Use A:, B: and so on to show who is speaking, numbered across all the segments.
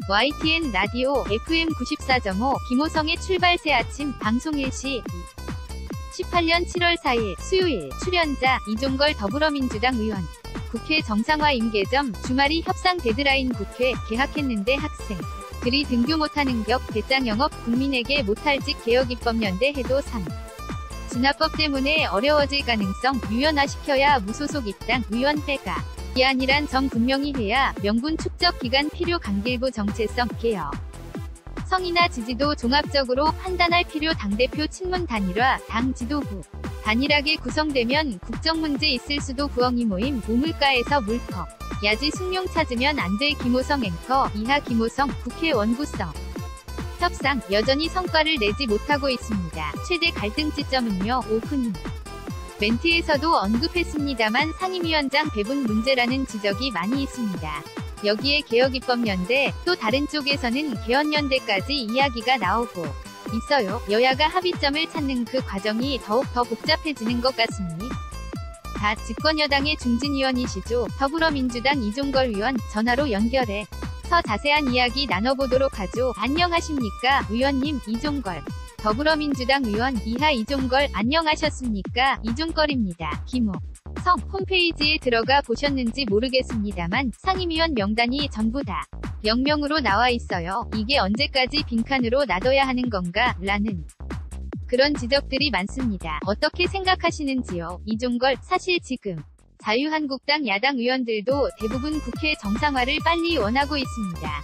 A: YTN 라디오 FM 94.5 김호성의 출발 새 아침 방송 일시 18년 7월 4일 수요일 출연자 이종걸 더불어민주당 의원 국회 정상화 임계점 주말이 협상 데드라인 국회 개학했는데 학생들이 등교 못하는 격 배짱 영업 국민에게 못할직 개혁입법연대 해도 3. 진화법 때문에 어려워질 가능성 유연화시켜야 무소속 입당 의원 빼가 이 아니란 점 분명히 해야 명분 축적 기간 필요 강길부 정체성 개혁 성이나 지지도 종합적으로 판단할 필요 당대표 친문 단일화 당 지도부 단일하게 구성되면 국정 문제 있을 수도 부엉이 모임 우물가에서 물퍽 야지 숙명 찾으면 안 돼 김호성 앵커 이하 김호성 국회 원구성 협상 여전히 성과를 내지 못하고 있습니다. 최대 갈등 지점은요 오프닝 멘트에서도 언급했습니다만 상임위원장 배분 문제라는 지적이 많이 있습니다. 여기에 개혁입법연대 또 다른 쪽에서는 개헌연대까지 이야기가 나오고 있어요. 여야가 합의점을 찾는 그 과정이 더욱 더 복잡해지는 것 같습니다. 다 집권여당의 중진위원이시죠. 더불어민주당 이종걸 의원 전화로 연결해 서 자세한 이야기 나눠보도록 하죠. 안녕하십니까 의원님 이종걸 더불어민주당 의원 이하 이종걸 안녕하셨습니까? 이종걸입니다. 김호성 홈페이지에 들어가 보셨는지 모르겠습니다만 상임위원 명단이 전부 다 영명으로 나와 있어요. 이게 언제까지 빈칸으로 놔둬야 하는 건가? 라는 그런 지적들이 많습니다. 어떻게 생각하시는지요? 이종걸 사실 지금 자유한국당 야당 의원들도 대부분 국회 정상화를 빨리 원하고 있습니다.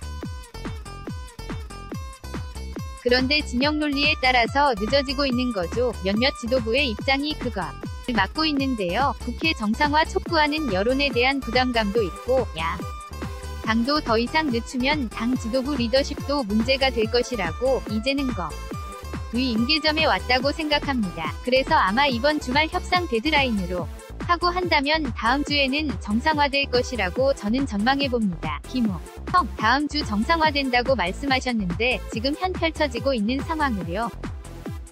A: 그런데 진영 논리에 따라서 늦어지고 있는 거죠. 몇몇 지도부의 입장이 그걸 막고 있는데요. 국회 정상화 촉구하는 여론에 대한 부담감도 있고 당도 더 이상 늦추면 당 지도부 리더십도 문제가 될 것이라고 이제는 위 임계점에 왔다고 생각합니다. 그래서 아마 이번 주말 협상 데드라인으로 하고 한다면 다음 주에는 정상화될 것이라고 저는 전망해봅니다. 김호성 다음 주 정상화된다고 말씀하셨는데 지금 현 펼쳐지고 있는 상황을요.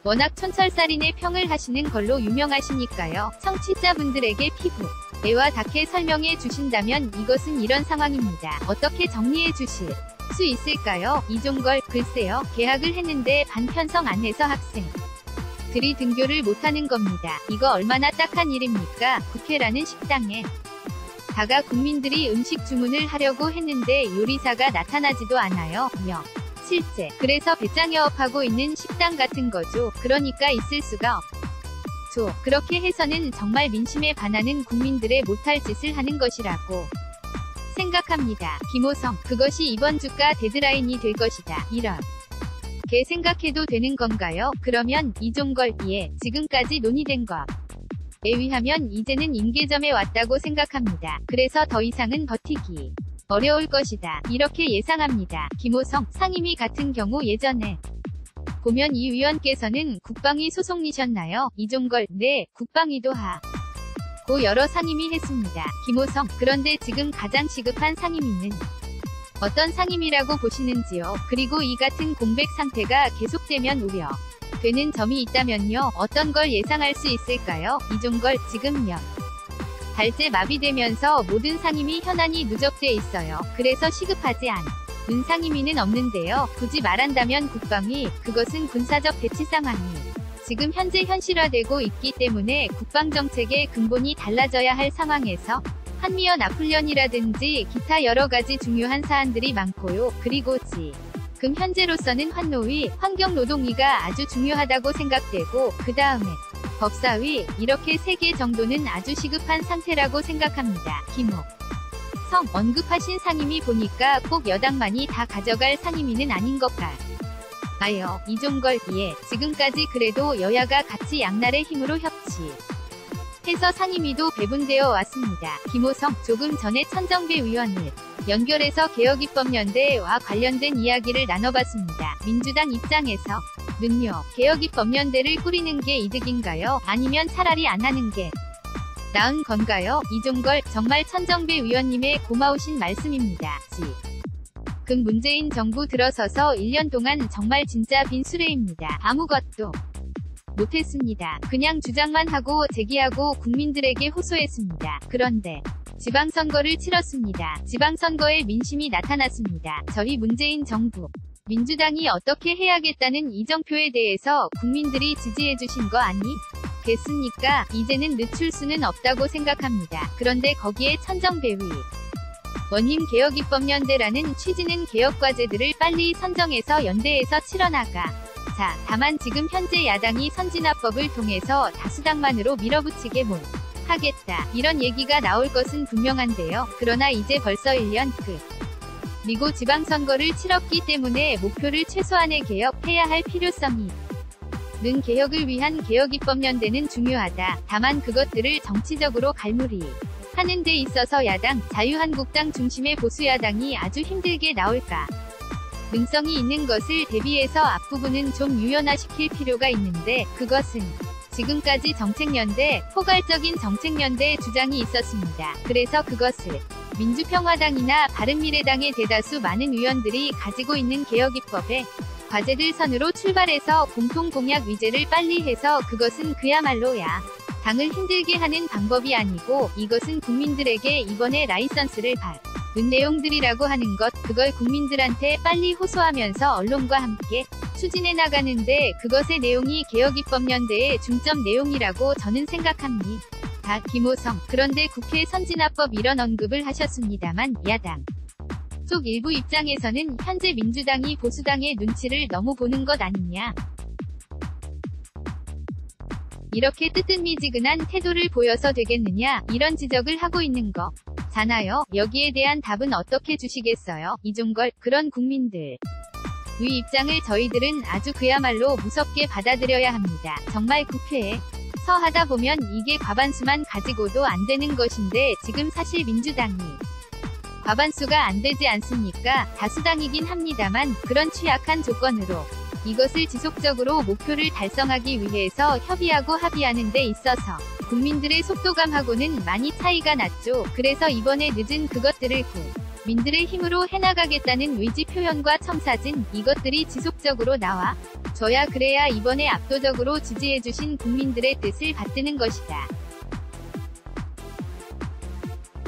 A: 워낙 촌철살인의 평을 하시는 걸로 유명하시니까요. 청취자분들에게 피부 애와 닿게 설명해 주신다면 이것은 이런 상황입니다. 어떻게 정리해 주실 수 있을까요? 이종걸 글쎄요. 개학을 했는데 반 편성 안 해서 학생들이 등교를 못하는 겁니다. 이거 얼마나 딱한 일입니까? 국회라는 식당에 다가 국민들이 음식 주문을 하려고 했는데 요리사가 나타나지도 않아요. 실제 그래서 배짱 영업하고 있는 식당 같은 거죠. 그러니까 있을 수가 없죠. 그렇게 해서는 정말 민심에 반하는 국민들의 못할 짓을 하는 것이라고 생각합니다. 김호성 그것이 이번 주가 데드라인이 될 것이다. 이렇게 생각해도 되는 건가요? 그러면 이종걸 지금까지 논의된 것에 의하면 이제는 임계점에 왔다고 생각합니다. 그래서 더 이상은 버티기 어려울 것이다. 이렇게 예상합니다. 김호성 상임위 같은 경우 예전에 보면 이 위원께서는 국방위 소속이셨나요? 이종걸 네 국방위도 하고 여러 상임위 했습니다. 김호성 그런데 지금 가장 시급한 상임위는 어떤 상임위라고 보시는지요? 그리고 이 같은 공백 상태가 계속되면 우려되는 점이 있다면요. 어떤 걸 예상할 수 있을까요? 이종걸 지금 몇 달째 마비되면서 모든 상임위 현안이 누적돼 있어요. 그래서 시급하지 않은 상임위는 없는데요. 굳이 말한다면 국방위 그것은 군사적 대치 상황이 지금 현재 현실화되고 있기 때문에 국방정책의 근본이 달라져야 할 상황에서 한미연합훈련이라든지 기타 여러가지 중요한 사안들이 많고요. 그리고 지금 현재로서는 환노위, 환경노동위가 아주 중요하다고 생각되고 그 다음에 법사위 이렇게 3개 정도는 아주 시급한 상태라고 생각합니다. 김호성 언급하신 상임위 보니까 꼭 여당만이 다 가져갈 상임위는 아닌 것 같아요. 이종걸 지금까지 그래도 여야가 같이 양날의 힘으로 협치해서 상임위도 배분되어 왔습니다. 김호성 조금 전에 천정배 의원을 연결해서 개혁입법연대와 관련된 이야기를 나눠봤습니다. 민주당 입장에서는요. 개혁입법연대를 꾸리는 게 이득인가요? 아니면 차라리 안 하는 게 나은 건가요? 이종걸 정말 천정배 의원님의 고마우신 말씀입니다. 지금 문재인 정부 들어서서 1년 동안 정말 진짜 빈 수레입니다. 아무것도 못했습니다. 그냥 주장만 하고 제기하고 국민들에게 호소했습니다. 그런데 지방선거를 치렀습니다. 지방선거에 민심이 나타났습니다. 저희 문재인 정부. 민주당이 어떻게 해야겠다는 이정표에 대해서 국민들이 지지해주신 거 아니겠습니까? 이제는 늦출 수는 없다고 생각합니다. 그런데 거기에 천정배위. 원힘 개혁입법연대라는 취지는 개혁과제들을 빨리 선정해서 연대에서 치러나가. 자, 다만 지금 현재 야당이 선진화법을 통해서 다수당만으로 밀어붙이게 하겠다. 이런 얘기가 나올 것은 분명한데요. 그러나 이제 벌써 1년 그리고 지방선거를 치렀기 때문에 목표를 최소한의 개혁해야 할 필요성이 는 개혁을 위한 개혁입법연대는 중요하다. 다만 그것들을 정치적으로 갈무리 하는 데 있어서 야당, 자유한국당 중심의 보수야당이 아주 힘들게 나올까 능성이 있는 것을 대비해서 앞부분은 좀 유연화시킬 필요가 있는데 그것은 지금까지 정책연대, 포괄적인 정책연대의 주장이 있었습니다. 그래서 그것을 민주평화당이나 바른미래당의 대다수 많은 의원들이 가지고 있는 개혁입법의 과제들 선으로 출발해서 공통공약 위제를 빨리 해서 그것은 그야말로 당을 힘들게 하는 방법이 아니고 이것은 국민들에게 이번에 라이선스를 받은 내용들이라고 하는 것, 그걸 국민들한테 빨리 호소하면서 언론과 함께 추진해 나가는데 그것의 내용이 개혁입법연대의 중점 내용이라고 저는 생각합니다. 김호성. 그런데 국회 선진화법 이런 언급을 하셨습니다만 야당 쪽 일부 입장에서는 현재 민주당이 보수당의 눈치를 너무 보는 것 아니냐. 이렇게 뜨뜻미지근한 태도를 보여서 되겠느냐 이런 지적을 하고 있는 거잖아요. 여기에 대한 답은 어떻게 주시겠어요? 이종걸. 그런 국민들 의 입장을 저희들은 아주 그야말로 무섭게 받아들여야 합니다. 정말 국회에서 하다 보면 이게 과반수만 가지고도 안 되는 것인데 지금 사실 민주당이 과반수가 안 되지 않습니까? 다수당이긴 합니다만 그런 취약한 조건으로 이것을 지속적으로 목표를 달성하기 위해서 협의하고 합의하는 데 있어서 국민들의 속도감하고는 많이 차이가 났죠. 그래서 이번에 늦은 그것들을 국민들의 힘으로 해나가겠다는 의지 표현과 청사진, 이것들이 지속적으로 나와줘야 그래야 이번에 압도적으로 지지해주신 국민들의 뜻을 받드는 것이다.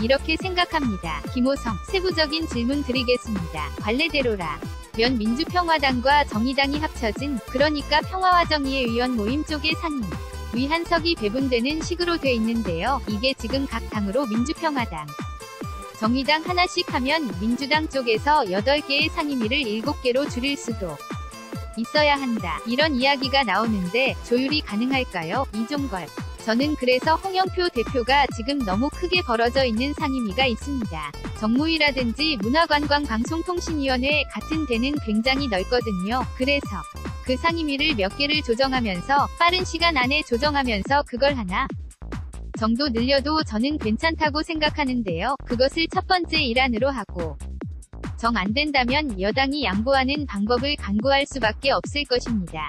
A: 이렇게 생각합니다. 김호성. 세부적인 질문 드리겠습니다. 관례대로라 면 민주평화당과 정의당이 합쳐진, 그러니까 평화와 정의의 의원 모임 쪽의 상임위 한석이 배분되는 식으로 돼 있는데요. 이게 지금 각 당으로 민주평화당, 정의당 하나씩 하면 민주당 쪽에서 8개의 상임위를 7개로 줄일 수도 있어야 한다. 이런 이야기가 나오는데 조율이 가능할까요? 이종걸. 저는 그래서 홍영표 대표가 지금 너무 크게 벌어져 있는 상임위가 있습니다. 정무위라든지 문화관광방송통신위원회 같은 데는 굉장히 넓거든요. 그래서 그 상임위를 몇 개를 조정하면서 빠른 시간 안에 조정하면서 그걸 하나 정도 늘려도 저는 괜찮다고 생각하는데요. 그것을 첫 번째 일환으로 하고 정 안 된다면 여당이 양보하는 방법을 강구할 수밖에 없을 것입니다.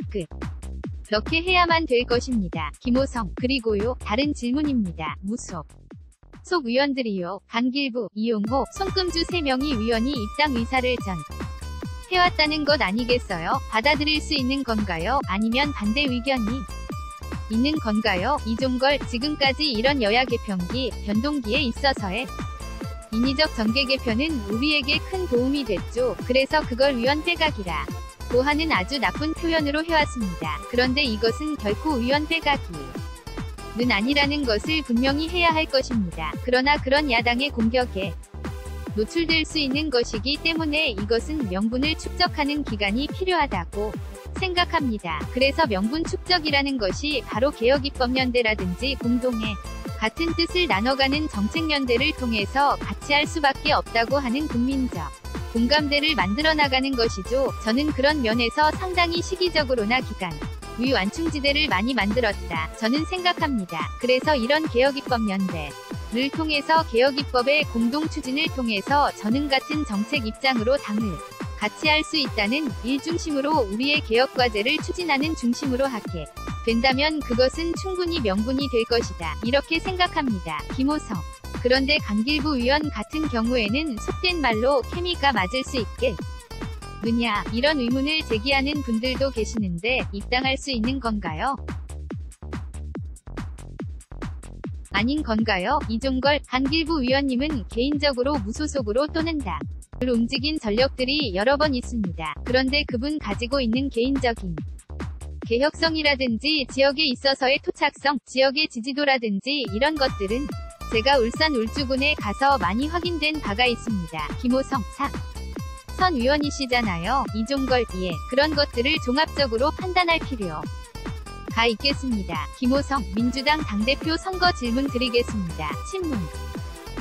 A: 그렇게 해야만 될 것입니다. 김호성. 그리고요, 다른 질문입니다. 무속 속 의원들이요, 강길부, 이용호, 손금주 3명이 위원이 입당 의사를 해왔다는 것 아니겠어요? 받아들일 수 있는 건가요? 아니면 반대 의견이 있는 건가요? 이종걸. 지금까지 이런 여야 개편기, 변동기에 있어서의 인위적 정계 개편은 우리에게 큰 도움이 됐죠. 그래서 그걸 위원 빼가기라 하는 아주 나쁜 표현으로 해왔습니다. 그런데 이것은 결코 의원 빼가기는 아니라는 것을 분명히 해야 할 것입니다. 그러나 그런 야당의 공격에 노출될 수 있는 것이기 때문에 이것은 명분을 축적하는 기간이 필요하다고 생각합니다. 그래서 명분 축적이라는 것이 바로 개혁입법연대라든지 공동의 같은 뜻을 나눠가는 정책연대를 통해서 같이 할 수밖에 없다고 하는 국민적 공감대를 만들어 나가는 것이죠. 저는 그런 면에서 상당히 시기적으로나 기간 위 완충지대를 많이 만들었다 저는 생각합니다. 그래서 이런 개혁입법연대를 통해서 개혁입법의 공동 추진을 통해서 저는 같은 정책 입장으로 당을 같이 할 수 있다는 일 중심으로 우리의 개혁과제를 추진하는 중심으로 하게 된다면 그것은 충분히 명분이 될 것이다. 이렇게 생각합니다. 김호성. 그런데 강길부 의원 같은 경우에는 속된 말로 케미가 맞을 수 있겠느냐, 이런 의문을 제기하는 분들도 계시는데 입당할 수 있는 건가요? 아닌 건가요? 이종걸, 강길부 위원님은 개인적으로 무소속으로 또는 당을 움직인 전력들이 여러 번 있습니다. 그런데 그분 가지고 있는 개인적인 개혁성이라든지 지역에 있어서의 토착성, 지역의 지지도라든지 이런 것들은 제가 울산 울주군에 가서 많이 확인된 바가 있습니다. 김호성, 선 의원이시잖아요. 이종걸, 예, 그런 것들을 종합적으로 판단할 필요가 있겠습니다. 김호성, 민주당 당대표 선거 질문 드리겠습니다. 친문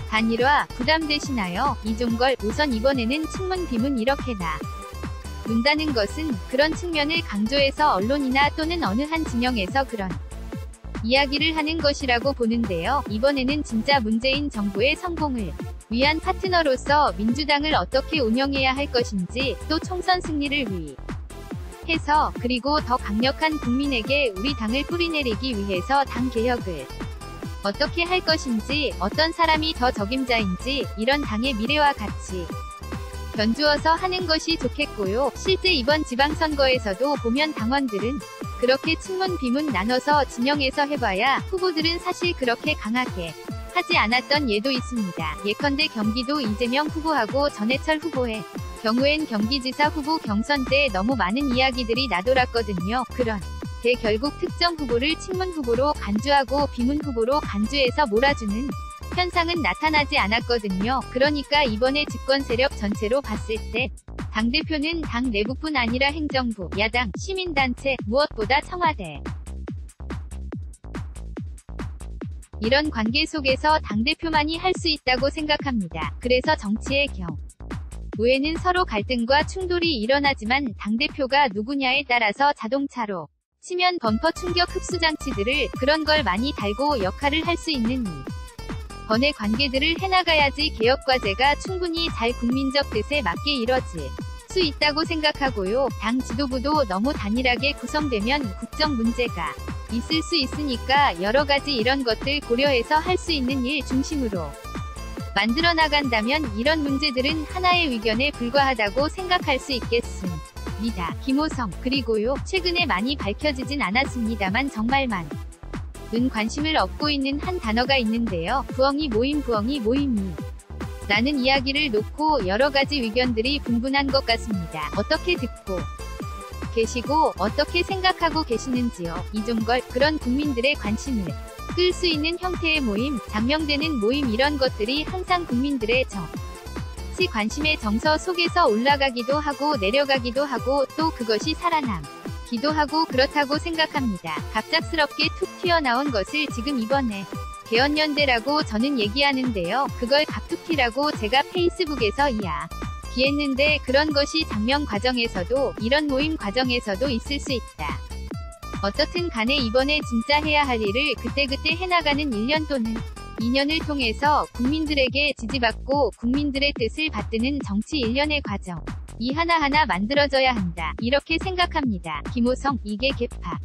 A: 단일화 부담되시나요? 이종걸, 우선 이번에는 친문 비문 이렇게 문다는 것은 그런 측면을 강조해서 언론이나 또는 어느 한 진영에서 그런 이야기를 하는 것이라고 보는데요. 이번에는 진짜 문재인 정부의 성공을 위한 파트너로서 민주당을 어떻게 운영해야 할 것인지, 또 총선 승리를 위해서, 그리고 더 강력한 국민에게 우리 당을 뿌리내리기 위해서 당 개혁을 어떻게 할 것인지, 어떤 사람이 더 적임자인지, 이런 당의 미래와 같이 견주어서 하는 것이 좋겠고요. 실제 이번 지방선거에서도 보면 당원들은 그렇게 친문 비문 나눠서 진영에서 해봐야 후보들은 사실 그렇게 강하게 하지 않았던 예도 있습니다. 예컨대 경기도 이재명 후보하고 전해철 후보의 경우엔 경기지사 후보 경선 때 너무 많은 이야기들이 나돌았거든요. 그런데 결국 특정 후보를 친문 후보로 간주하고 비문 후보로 간주해서 몰아주는 현상은 나타나지 않았거든요. 그러니까 이번에 집권 세력 전체로 봤을 때 당대표는 당 내부뿐 아니라 행정부, 야당, 시민단체, 무엇보다 청와대, 이런 관계 속에서 당대표만이 할 수 있다고 생각합니다. 그래서 정치의 경우에는 서로 갈등과 충돌이 일어나지만 당대표가 누구냐에 따라서 자동차로 치면 범퍼 충격 흡수장치들을 그런 걸 많이 달고 역할을 할 수 있는 번의 관계들을 해나가야지 개혁과제가 충분히 잘 국민적 뜻에 맞게 이뤄질 수 있다고 생각하고요. 당 지도부도 너무 단일하게 구성되면 국정 문제가 있을 수 있으니까 여러가지 이런 것들 고려해서 할 수 있는 일 중심으로 만들어 나간다면 이런 문제들은 하나의 의견에 불과하다고 생각할 수 있겠습니다. 김호성, 그리고요, 최근에 많이 밝혀지진 않았습니다만 정말 많은 관심을 얻고 있는 한 단어가 있는데요. 부엉이 모임, 부엉이 모임이 라는 이야기를 놓고 여러가지 의견들이 분분한 것 같습니다. 어떻게 듣고 계시고 어떻게 생각하고 계시는지요? 이종걸, 그런 국민들의 관심을 끌 수 있는 형태의 모임, 장명되는 모임, 이런 것들이 항상 국민들의 정치 관심의 정서 속에서 올라가기도 하고 내려가기도 하고 또 그것이 살아남기도 하고 그렇다고 생각합니다. 갑작스럽게 툭 튀어나온 것을 지금 이번에 개헌연대라고 저는 얘기하는데요. 그걸 갑툭튀라고 제가 페이스북에서 이야기했는데 그런 것이 장명 과정에서도 이런 모임 과정에서도 있을 수 있다. 어떻든 간에 이번에 진짜 해야 할 일을 그때그때 해나가는 1년 또는 2년을 통해서 국민들에게 지지받고 국민들의 뜻을 받드는 정치 1년의 과정, 이 하나하나 만들어져야 한다. 이렇게 생각합니다. 김호성, 이게 개파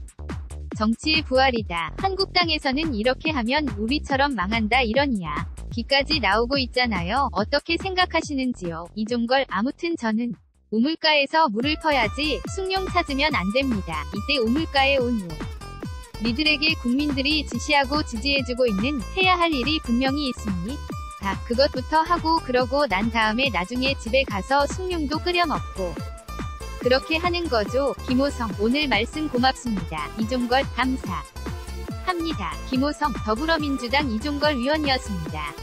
A: 정치의 부활이다. 한국당에서는 이렇게 하면 우리처럼 망한다, 이런 이야기까지 나오고 있잖아요. 어떻게 생각하시는지요? 이종걸, 아무튼 저는 우물가에서 물을 퍼야지 숭늉 찾으면 안 됩니다. 이때 우물가에 온 우리들에게 국민들이 지시하고 지지해주고 있는 해야 할 일이 분명히 있습니다. 그것부터 하고 그러고 난 다음에 나중에 집에 가서 숭늉도 끓여 먹고 그렇게 하는 거죠. 김호성, 오늘 말씀 고맙습니다. 이종걸, 감사합니다. 김호성, 더불어민주당 이종걸 의원이었습니다.